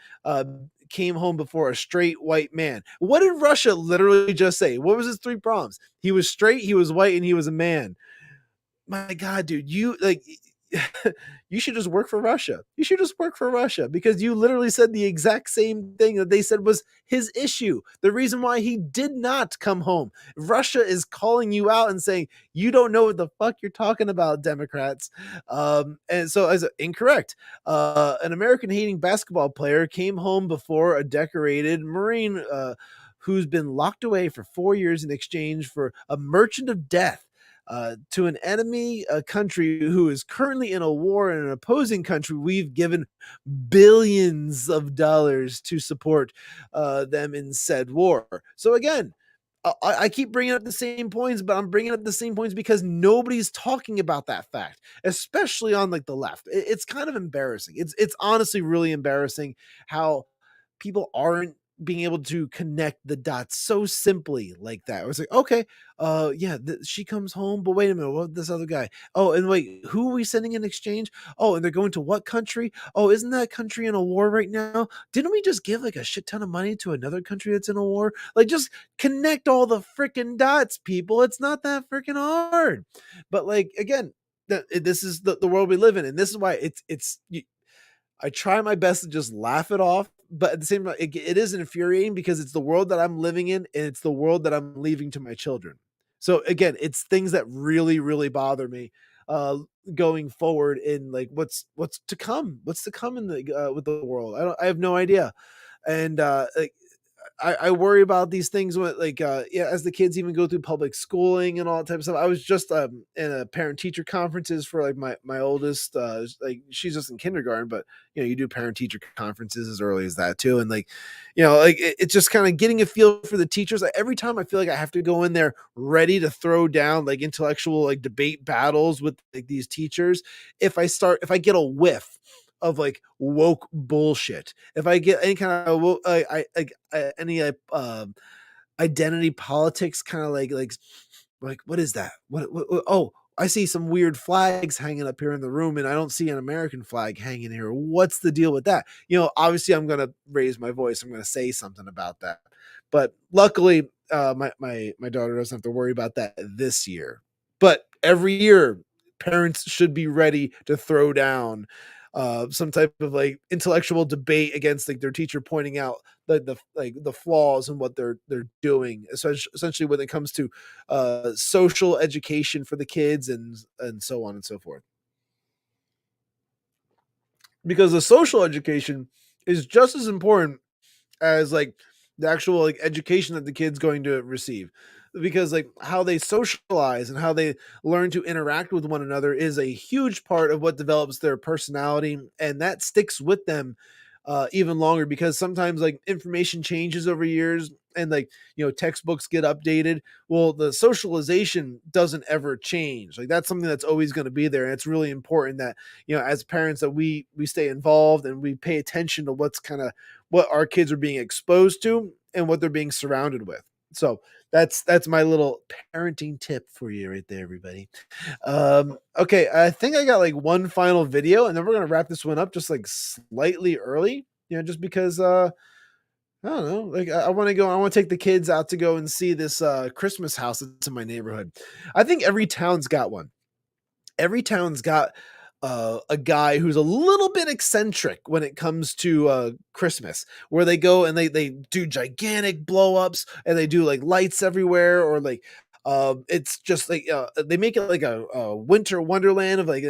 came home before a straight white man. What did Russia literally just say? What was his 3 prompts? He was straight, he was white, and he was a man. My God, dude, you like you should just work for Russia. You should just work for Russia because you literally said the exact same thing that they said was his issue. The reason why he did not come home. Russia is calling you out and saying, you don't know what the fuck you're talking about, Democrats. And so as incorrect, an American hating basketball player came home before a decorated Marine, who's been locked away for 4 years in exchange for a merchant of death. To an enemy country who is currently in a war in an opposing country, we've given billions of dollars to support them in said war. So again, I keep bringing up the same points, but I'm bringing up the same points because nobody's talking about that fact, especially on like the left. It's kind of embarrassing. It's honestly really embarrassing how people aren't being able to connect the dots so simply like that. It was like, okay, yeah, she comes home, but wait a minute, what this other guy? Oh, and wait, who are we sending in exchange? Oh, and they're going to what country? Oh, isn't that country in a war right now? Didn't we just give like a shit ton of money to another country that's in a war? Like, just connect all the freaking dots, people. It's not that freaking hard. But like, again, this is the world we live in, and this is why I try my best to just laugh it off, but at the same time, it is infuriating because it's the world that I'm living in and it's the world that I'm leaving to my children. So again, it's things that really, really bother me going forward in like what's to come in the with the world. I have no idea, and like I worry about these things when like yeah, as the kids even go through public schooling and all that type of stuff. I was just in a parent teacher conferences for like my oldest, like she's just in kindergarten, but you know, you do parent teacher conferences as early as that too. And like, you know, like it's just kind of getting a feel for the teachers. Like, every time I feel like I have to go in there ready to throw down like intellectual like debate battles with like these teachers. If I get a whiff of like woke bullshit, if I get any kind of any identity politics kind of like what is that? What? Oh, I see some weird flags hanging up here in the room, and I don't see an American flag hanging here. What's the deal with that? You know, obviously, I'm gonna raise my voice. I'm gonna say something about that. But luckily, my daughter doesn't have to worry about that this year. But every year, parents should be ready to throw down some type of like intellectual debate against like their teacher pointing out the flaws in what they're doing, essentially when it comes to social education for the kids and so on and so forth. Because the social education is just as important as like the actual like education that the kid's going to receive, because like how they socialize and how they learn to interact with one another is a huge part of what develops their personality, and that sticks with them even longer, because sometimes like information changes over years and like, you know, textbooks get updated. Well, the socialization doesn't ever change. Like, that's something that's always going to be there, and it's really important that, you know, as parents, that we stay involved and we pay attention to what our kids are being exposed to and what they're being surrounded with. So that's my little parenting tip for you right there, everybody. Okay, I think I got like one final video, and then we're gonna wrap this one up just like slightly early, you know, just because I don't know, like I want to take the kids out to go and see this Christmas house that's in my neighborhood. I think every town's got one. Every town's got a guy who's a little bit eccentric when it comes to Christmas, where they go and they do gigantic blow ups and they do like lights everywhere, or like it's just like they make it like a winter wonderland of like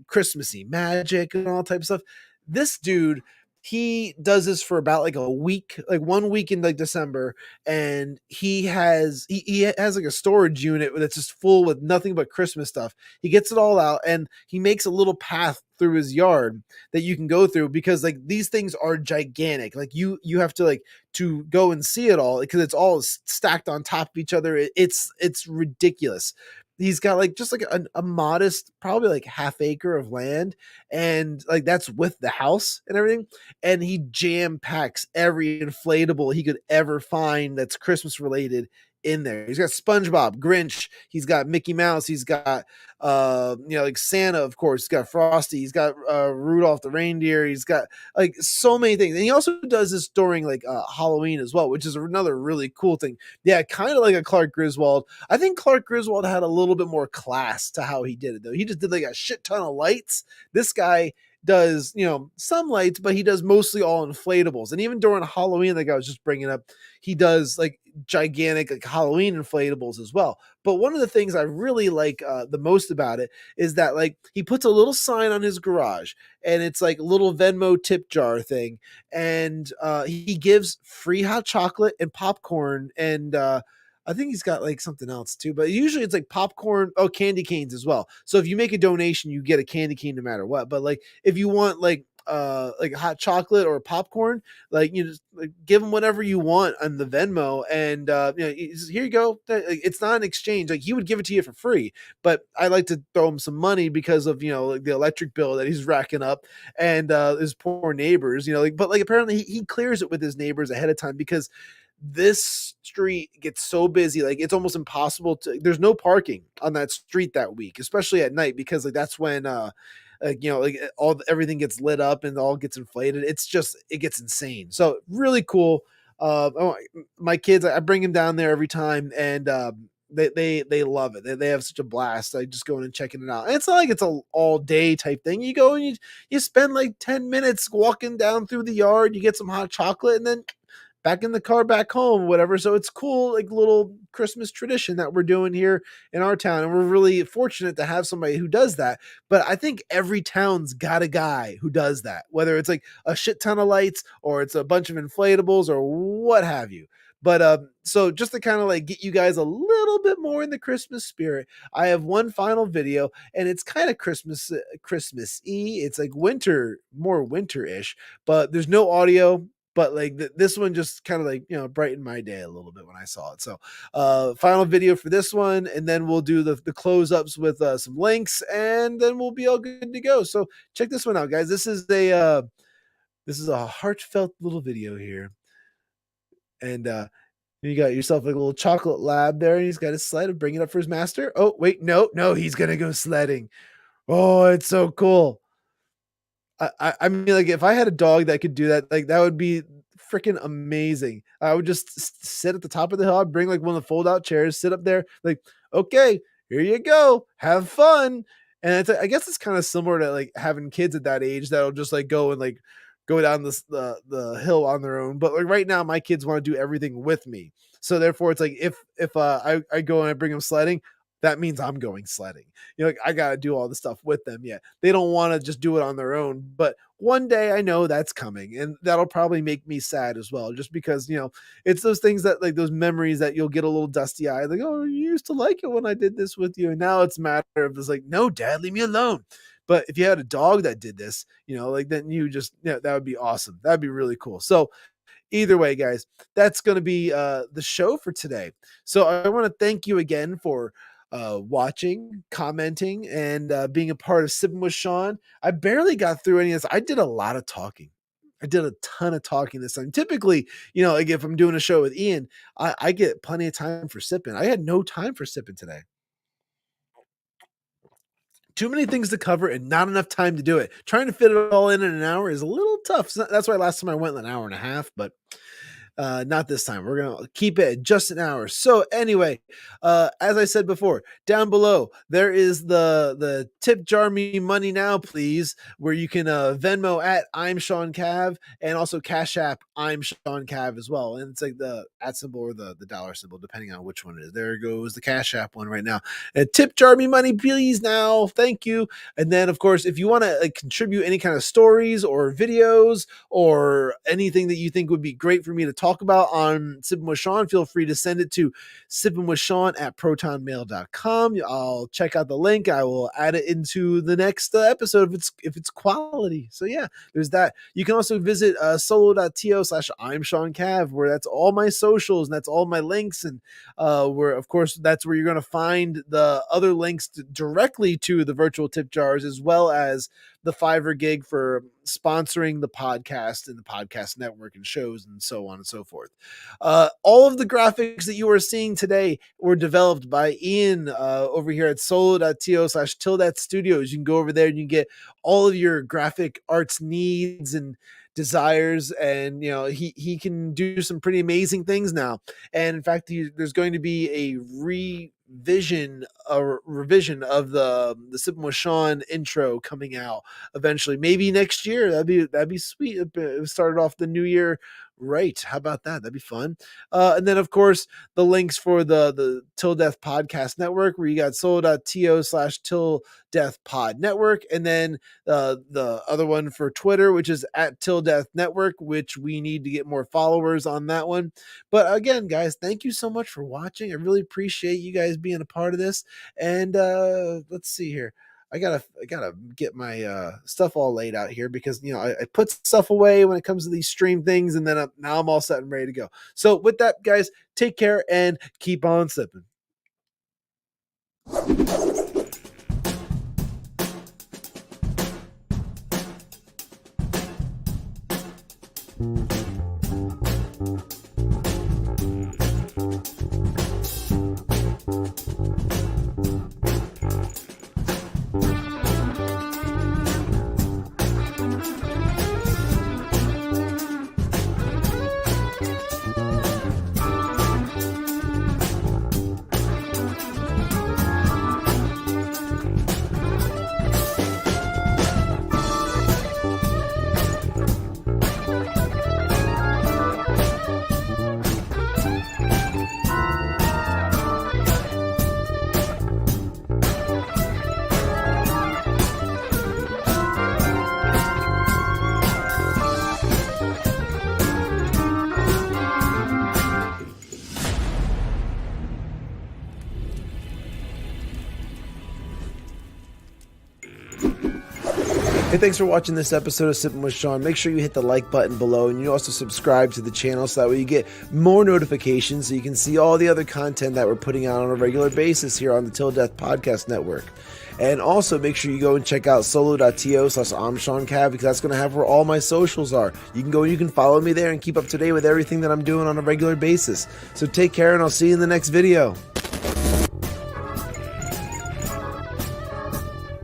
Christmassy magic and all type of stuff. This dude, he does this for about like a week, like 1 week in like December, and he has like a storage unit that's just full with nothing but Christmas stuff. He gets it all out and he makes a little path through his yard that you can go through, because like these things are gigantic. Like you have to like to go and see it all, because it's all stacked on top of each other. It's ridiculous. He's got like just like a modest, probably like half acre of land, and like that's with the house and everything. And he jam packs every inflatable he could ever find that's Christmas related in there. He's got SpongeBob, Grinch, he's got Mickey Mouse, he's got like Santa, of course, he's got Frosty, he's got Rudolph the reindeer, he's got like so many things. And he also does this during like Halloween as well, which is another really cool thing. Yeah, kind of like a Clark Griswold. I think Clark Griswold had a little bit more class to how he did it though. He just did like a shit ton of lights. This guy does, some lights, but he does mostly all inflatables. And even during Halloween, like I was just bringing up, he does like gigantic like Halloween inflatables as well. But one of the things I really like the most about it is that like he puts a little sign on his garage and it's like a little Venmo tip jar thing. And he gives free hot chocolate and popcorn and I think he's got like something else too, but usually it's like popcorn, candy canes as well. So if you make a donation, you get a candy cane no matter what. But like if you want like hot chocolate or popcorn, like you just like give them whatever you want on the Venmo, and here you go. It's not an exchange. Like he would give it to you for free, but I like to throw him some money because of like the electric bill that he's racking up and his poor neighbors. But like apparently he clears it with his neighbors ahead of time because this street gets so busy, like it's almost impossible there's no parking on that street that week, especially at night, because like that's when everything gets lit up and all gets inflated. It gets insane. So really cool. My kids, I bring them down there every time, and they love it. They have such a blast. I just going and checking it out. And it's not like it's a all day type thing. You go and you spend like 10 minutes walking down through the yard, you get some hot chocolate, and then back in the car, back home, whatever. So it's cool, like little Christmas tradition that we're doing here in our town. And we're really fortunate to have somebody who does that. But I think every town's got a guy who does that, whether it's like a shit ton of lights or it's a bunch of inflatables or what have you. But so just to kind of like get you guys a little bit more in the Christmas spirit, I have one final video, and it's kind of Christmas-y. It's like more winter-ish, but there's no audio. But like this one just kind of like, brightened my day a little bit when I saw it. So final video for this one, and then we'll do the close-ups with some links, and then we'll be all good to go. So check this one out, guys. This is a heartfelt little video here. And you got yourself like a little chocolate lab there, and he's got his sled and bring it up for his master. Oh, wait, no, he's going to go sledding. Oh, it's so cool. I mean, like if I had a dog that could do that, like that would be freaking amazing. I would just sit at the top of the hill. I'd bring like one of the fold out chairs, sit up there, like, okay, here you go, have fun. And I guess it's kind of similar to like having kids at that age that'll just like go and like go down the hill on their own. But like right now, my kids want to do everything with me. So therefore, it's like if I go and I bring them sledding, that means I'm going sledding. Like I got to do all the stuff with them. Yeah. They don't want to just do it on their own, but one day I know that's coming, and that'll probably make me sad as well. Just because, it's those things that like those memories that you'll get a little dusty eye. Like, oh, you used to like it when I did this with you. And now it's a matter of just like, no, Dad, leave me alone. But if you had a dog that did this, like then you just, that would be awesome. That'd be really cool. So either way, guys, that's going to be the show for today. So I want to thank you again for watching, commenting, and being a part of Sippin with Shawn. I barely got through any of this. I did a lot of talking. I did a ton of talking this time. Typically, like if I'm doing a show with Ian, I get plenty of time for Sippin. I had no time for Sippin today. Too many things to cover and not enough time to do it. Trying to fit it all in an hour is a little tough. So that's why last time I went an hour and a half, but not this time. We're going to keep it at just an hour. So anyway, as I said before, down below, there is the tip jar me money now, please, where you can Venmo at I'm Shawn Cav, and also Cash App I'm Shawn Cav as well. And it's like the @ symbol or the dollar symbol, depending on which one it is. There goes the Cash App one right now. And tip jar me money, please now. Thank you. And then, of course, if you want to contribute any kind of stories or videos or anything that you think would be great for me to talk about on Sippin with Shawn, feel free to send it to sippinwithshawn@protonmail.com. I'll check out the link. I will add it into the next episode if it's quality. So yeah, there's that. You can also visit solo.to/I'm Shawn Cav, where that's all my socials and that's all my links, and where of course that's where you're going to find the other links directly to the virtual tip jars, as well as the Fiverr gig for sponsoring the podcast and the podcast network and shows and so on and so forth. All of the graphics that you are seeing today were developed by Ian over here at solo.to/tildeathstudios. You can go over there and you can get all of your graphic arts needs and desires, and he can do some pretty amazing things now. And in fact, there's going to be a revision of the Sippin with Shawn intro coming out eventually, maybe next year. That'd be sweet. It started off the new year right. How about that? That'd be fun. And then, of course, the links for the Till Death Podcast Network, where you got solo.to/tildeathpodnetwork, and then the other one for Twitter, which is at Till Death Network, which we need to get more followers on that one. But again, guys, thank you so much for watching. I really appreciate you guys being a part of this. And let's see here. I gotta get my stuff all laid out here, because I put stuff away when it comes to these stream things, and then now I'm all set and ready to go. So with that, guys, take care and keep on sipping. Hey, thanks for watching this episode of Sippin with Shawn. Make sure you hit the like button below, and you also subscribe to the channel so that way you get more notifications, so you can see all the other content that we're putting out on a regular basis here on the Till Death Podcast Network. And also make sure you go and check out solo.to/imshawncav, because that's going to have where all my socials are. You can go and you can follow me there and keep up to date with everything that I'm doing on a regular basis. So take care, and I'll see you in the next video.